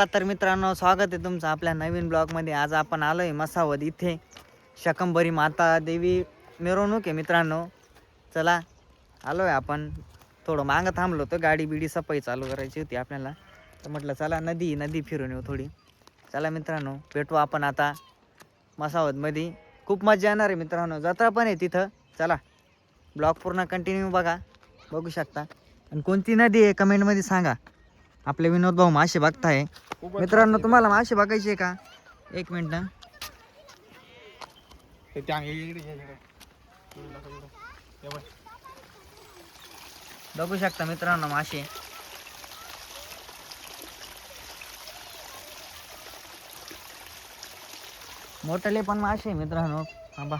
चला तर मित्रांनो, स्वागत आहे तुमचं आपल्या नवीन ब्लॉगमध्ये. आज आपण आलोय मसावद इथे. शकंबरी माता देवी मिरवणूक आहे मित्रांनो. चला आलोय आपण. थोडं मागं थांबलो होतो, गाडी बिडी सफाई चालू करायची होती आपल्याला, तर म्हटलं चला नदी फिरून येऊ थोडी. चला मित्रांनो, भेटू आपण आता मसावदमध्ये. खूप मजा येणार आहे मित्रांनो, जत्रा पण आहे तिथं. चला ब्लॉग पूर्ण कंटिन्यू बघू शकता. आणि कोणती नदी आहे कमेंटमध्ये सांगा. आपले विनोद भाऊ मासे बघताय मित्रांनो. तुम्हाला मासे बघायचे का? एक मिनिट. बघू शकता मित्रांनो मासे. मोठले पण मासे मित्रांनो. थांबा.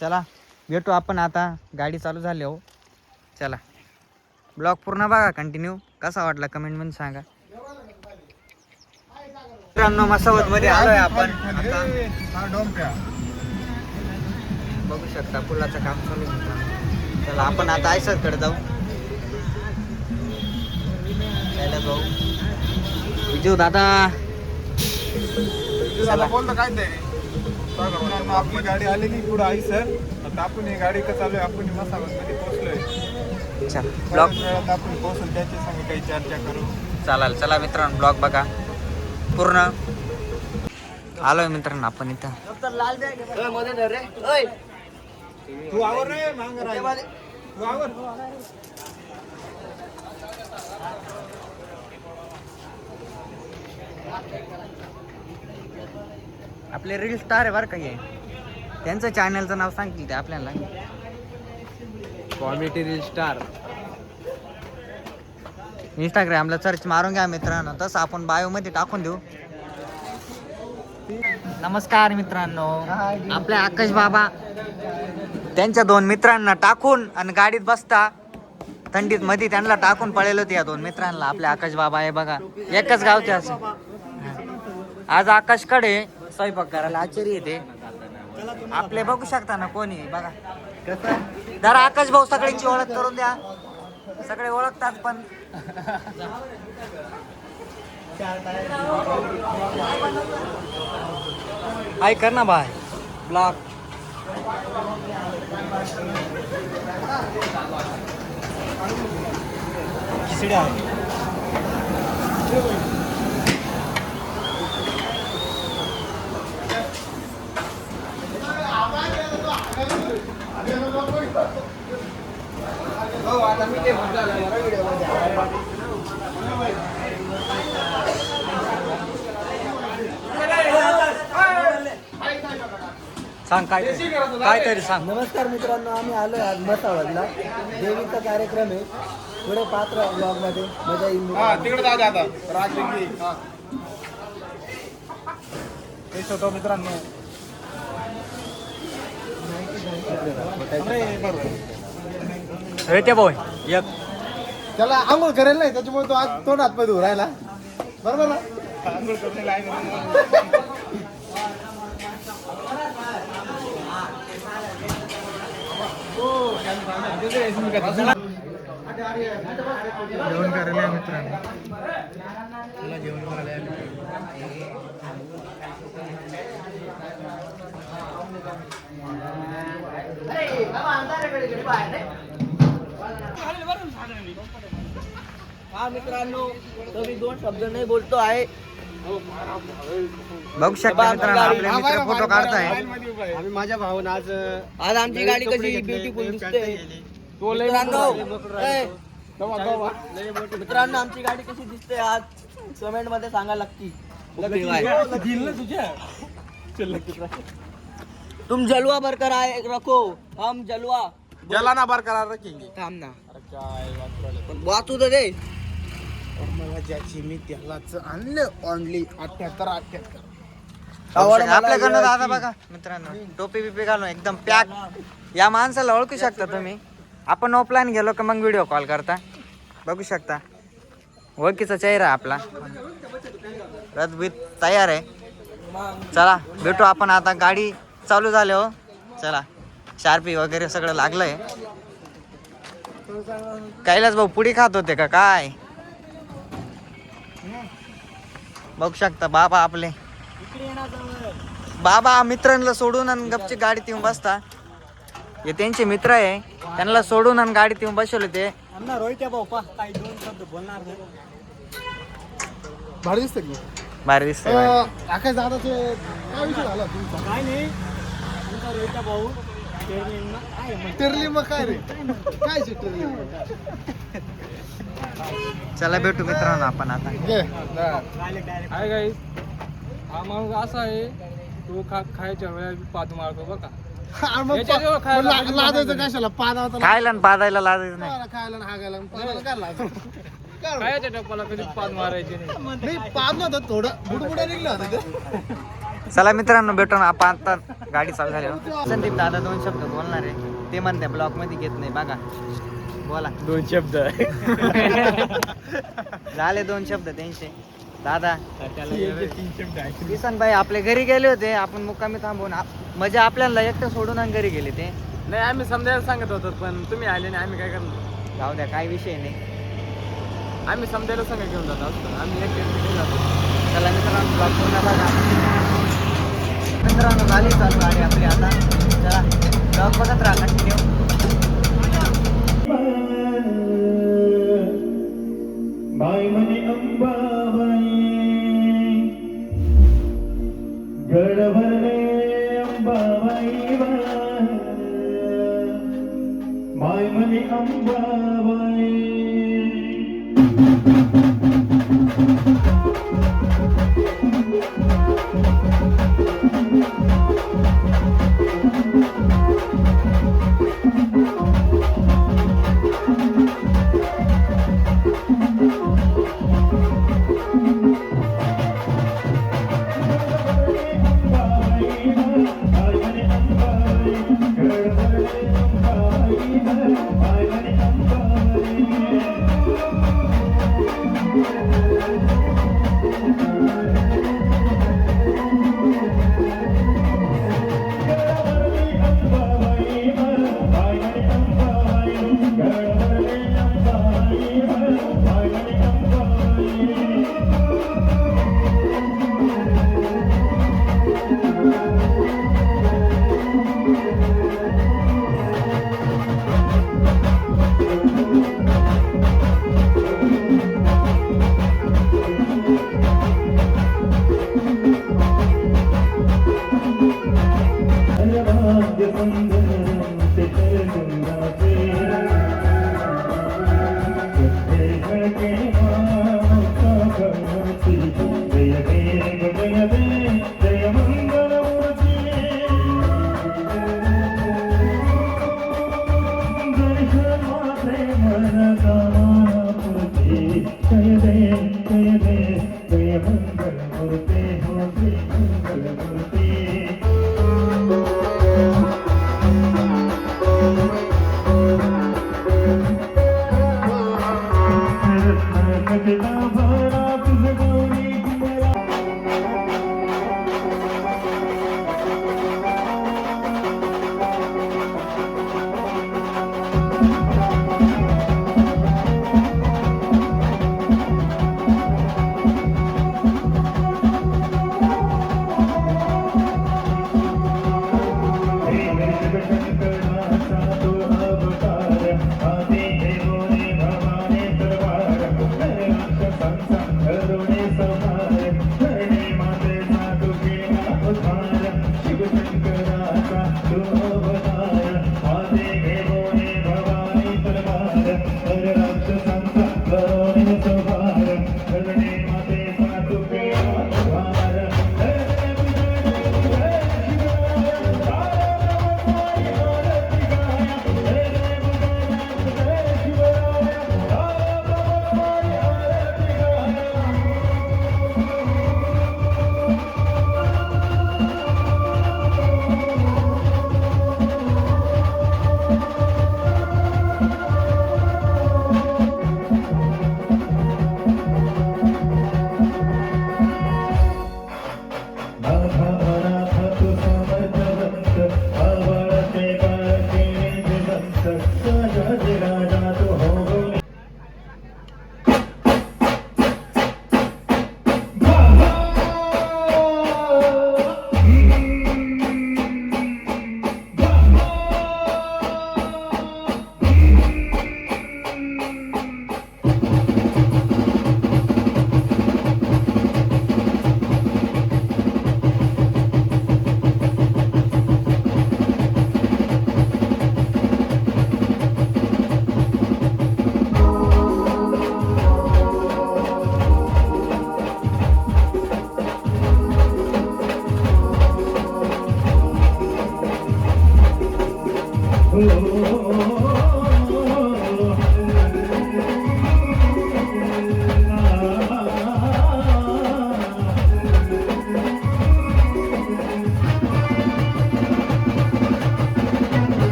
चला भेटू आपण आता, गाडी चालू झाली हो. चला ब्लॉग पूर्ण बघा कंटिन्यू. कसा वाटला कमेंटमध्ये सांगा मित्रांनो. मसावद मध्ये आलोय आपण आता. बघू शकता पुलाचं काम चालू आहे मित्रांनो. चला आपण आता आयसरकडे जाऊ. त्याला जाऊ विजू दादा. बोलतो काय ते आपली गाडी आलेली पुढे आई सर. आता आपण ही गाडी का चालू आहे, आपण मसावद मध्ये पोहोचलोय. ब्लॉग आपण पोहोचून त्याच्या संग काही चर्चा करू. चालेल. चला मित्रांनो ब्लॉग बघा पूर्ण. आलोय मित्रांनो आपण इथं. तू आवर रे मांग रे, तू आवर. आपले रील स्टार आहे बरं का हे. त्यांचं चॅनलचं नाव सांगतील ते आपल्याला. Comedy reel star. इंस्टाग्रामला सर्च मारून घ्या मित्रांनो, तसं आपण बायो मध्ये टाकून देऊ. नमस्कार मित्रांनो. आपले आकाश बाबा त्यांच्या 2 मित्रांना टाकून आणि गाडीत बसता थंडीत मध्ये त्यांना टाकून पळेल होते या 2 मित्रांना. आपले आकाश बाबा आहे बघा, एकच गावचे असं. आज आकाशकडे स्वयंपाक करायला आश्चर्य येते. आपले बघू शकता ना कोणी बघा. जरा आकाश भाऊ सगळ्यांची ओळख करून द्या. सगळे ओळखतात पण हाय कर ना भाई ब्लॉग. खिचड्या सांग काय तरी सांग. नमस्कार मित्रांनो, आम्ही आलोय आज मसावदला. देवीचा कार्यक्रम आहे. पुढे पात्र ब्लॉग मध्ये मजा येईल. तिकडे जाऊ दे आता. राजलिंगी तेच होतो मित्रांनो. ते भाऊ एक त्याला आंघोळ करेल नाही, त्याच्यामुळे तो आज तोंड हात पाय राहिला. बरोबर ना? आंघोळ करणे लागेल. जेवण करायला मित्रांनो. जेवण करायला हा मित्रांनो, तो मी 2 शब्द नाही बोलतो आहे. बघू शकता मित्रांनो, आपले मित्र फोटो काढताय. आम्ही माझ्या भावानं आज आमची गाडी कशी ब्युटिफुल दिसते मित्रांनो. आमची गाडी कशी दिसते आज कमेंट मध्ये सांगायला लागती. तुम जलवा बरकरार रखो, हम जलाना बरकरार रखेंगे. थांब ना, काय वाचू तर दे. मला ज्याची मी त्यालाच आणलं ओनली 78. आपल्याकडनं दादा बघा मित्रांनो, टोपी बिपी घालून एकदम पॅक. या माणसाला ओळखू शकता तुम्ही. आपण ऑफलाईन गेलो का मग व्हिडिओ कॉल करता. बघू शकता ओळखीचा चेहरा आपला. रथबीत तयार आहे. चला भेटू आपण आता. गाडी चालू झाली हो. चला शार्पी वगैरे सगळं लागलंय. कैलास भाऊ पुडी खात होते का काय? बघू शकता बाबा आपले बाबा मित्रांना सोडून आणि गपची गाडीत येऊन बसता. हे त्यांचे मित्र आहे, त्यांना सोडून आणि गाडीत येऊन बसवले ते. रोहित भाऊ पा काही 2 शब्द बोलणार नाही. भारी दिसतं की भारी दिसतंय. आकाश दादाचे काय विषय झाला तुमचा? काय नाही आमचा रोहित भाऊ टेरली मग काय रे काय टेरली? चला भेटू मित्रांनो आपण आता. आहे गाईस, हा माणूस असा आहे तो खायच्या वेळेला पाद मारतो बरं का. याच्याजवळ खायला लादायचं कशाला पादावता खायला आणि पादायला लाजायचं नाही. खायला आणि हागायला पादाला काय लागायचं? खायच्या टप्पाला कधी पाद मारायचे नाही. नाही पाद नव्हतं थोडं बुडबुड्या निघलं होतं ते. चला मित्रांनो भेटू ना आपण आता. गाडी चालू झाली. संदीप दादा 2 शब्द बोलणार आहे, ते म्हणते ब्लॉक मध्ये घेत नाही. बघा बोला 2 शब्द झाले 2 शब्द त्यांचे. दादा 3 शब्द आहे. किसन भाई आपल्या घरी गेले होते, आपण मुक्कामी थांबून म्हणजे आपल्याला एकटं सोडून आणि घरी गेले ते. नाही आम्ही समजायला सांगत होतो पण तुम्ही आले नाही, आम्ही काय करणार. जाऊ द्या काही विषय नाही. आम्ही समजायला सांगा घेऊन जातो असतो आम्ही एक जातो. चला मित्रांनो ब्लॉग पूर्ण बघा. मित्रांनो झाली चालू गाडी आपली आता. चला ब्लॉग बघत राहा कंटिन्यू. बाई म्हणे अंबाबाई गड भरले अंबाबाई बाई म्हणे अंबाबाई.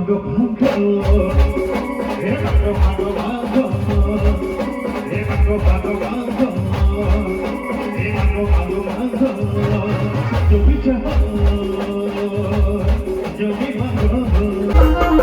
मागो भागो हे मागो भागो भागो हे मागो भागो भागो हे मागो भागो भागो जो भी चाहो जो भी मांगो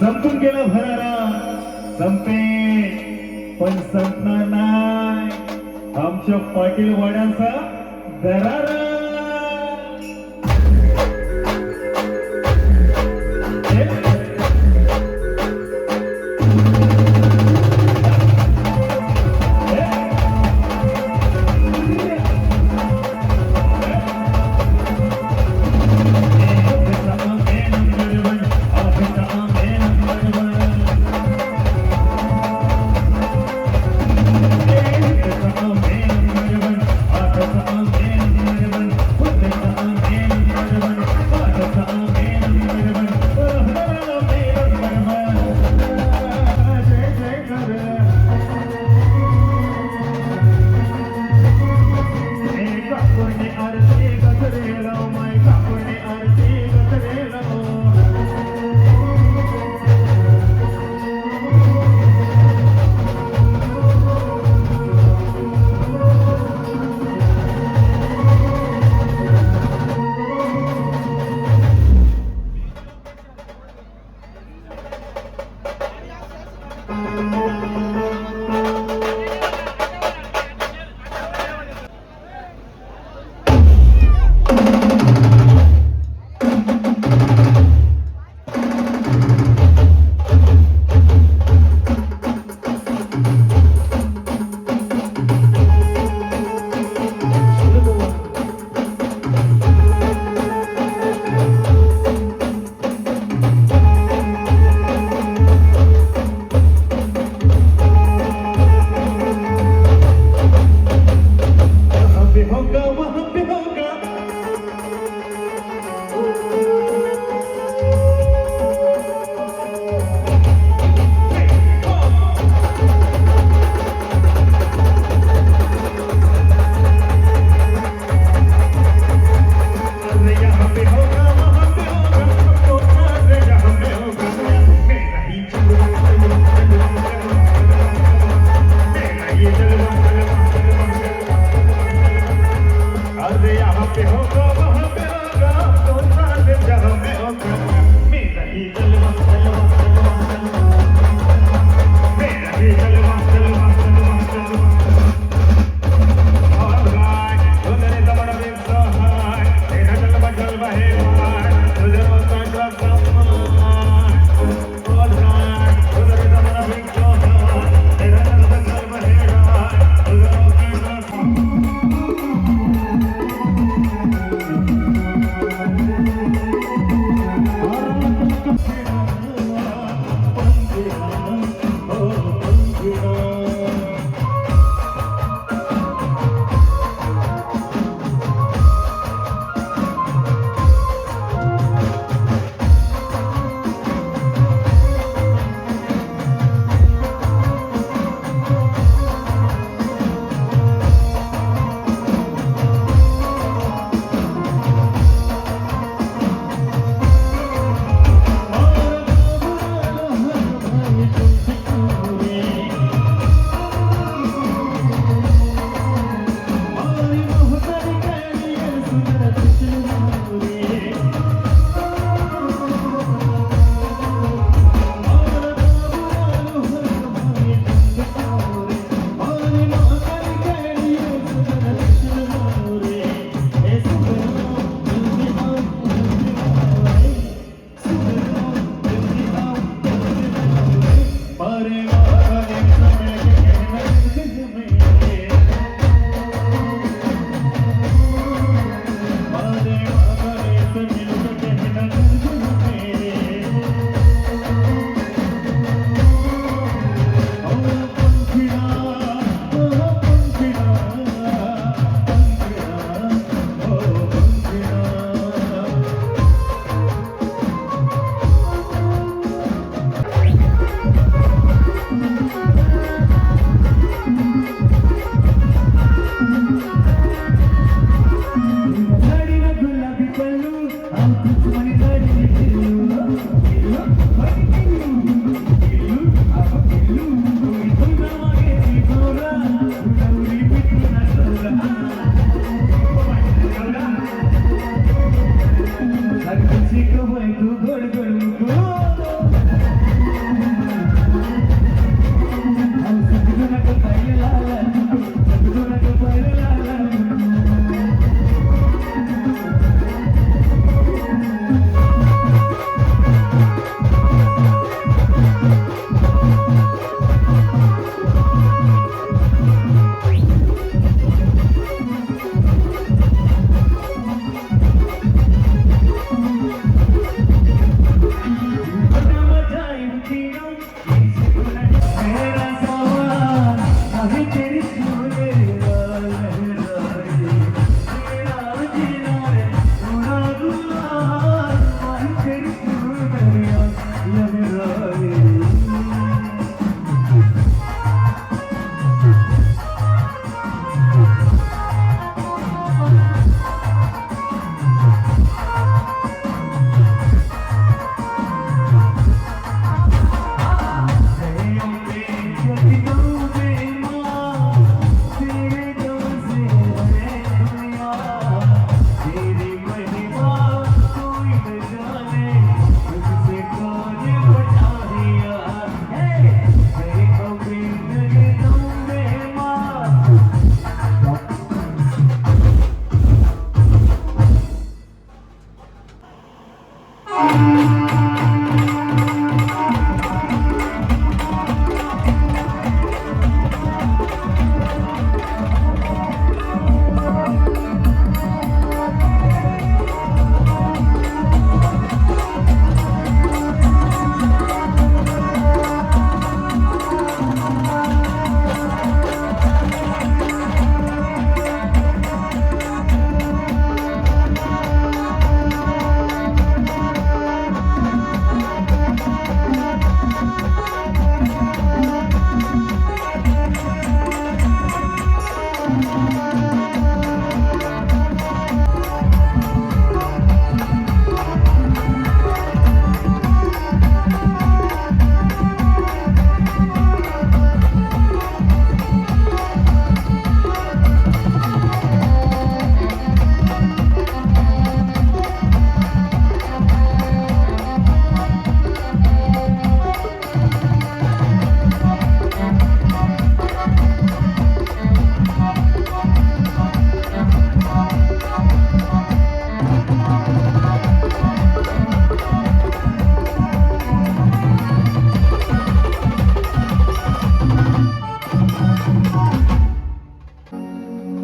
संपून गेला भरारा संपे पण संपणार नाही आमच्या पाटील वाड्यांचा दरारा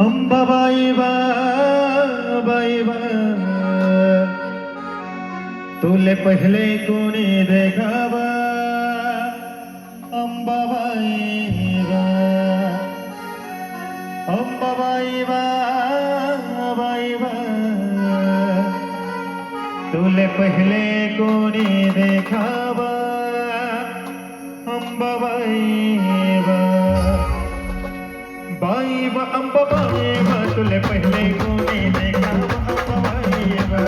अंबाबाई बा बाई बा तुले पहले कोणी देखावा अंबाबाई बा अंबाबाई बा बाई बा तुले पहले कोणी देखावा अंबाबाई बा बाई बा अंबाबाई बा तुले पहले कोणी देखावा अंबाबाई बा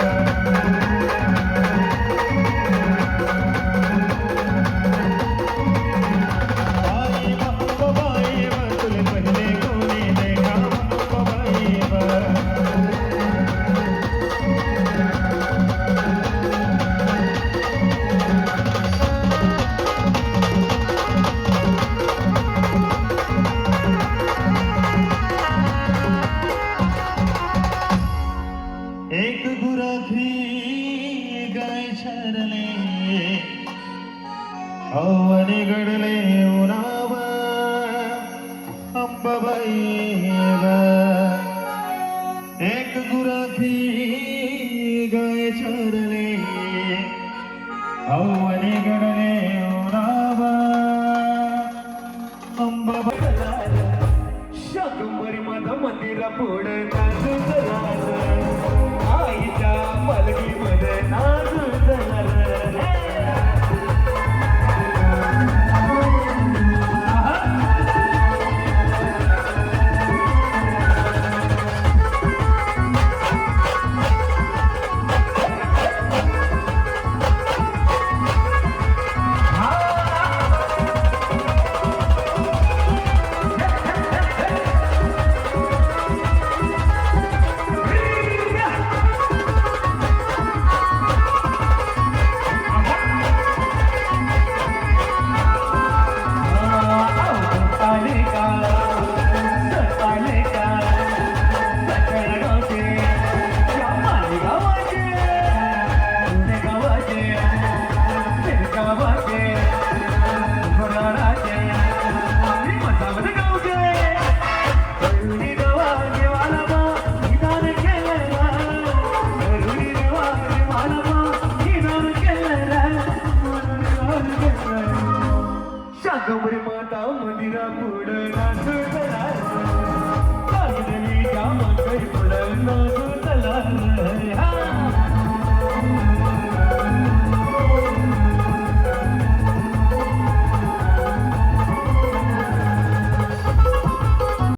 एक गुराखी गाय छारले अवनी गडले उराव अंबाबाई बा एक गुराखी गाय छारले अवनी गडले उराव अंबाबाई शाकंभरी माझा मंदिरा पुढे आईच्या मलगी मध्ये गावाचे घोराडाचे मसावत गावचे करुणी देवाचे वालाबा निदान केलं करुणी देवाचे वालाबा निदान केलं शाकंभरी माता मंदिरा पुढं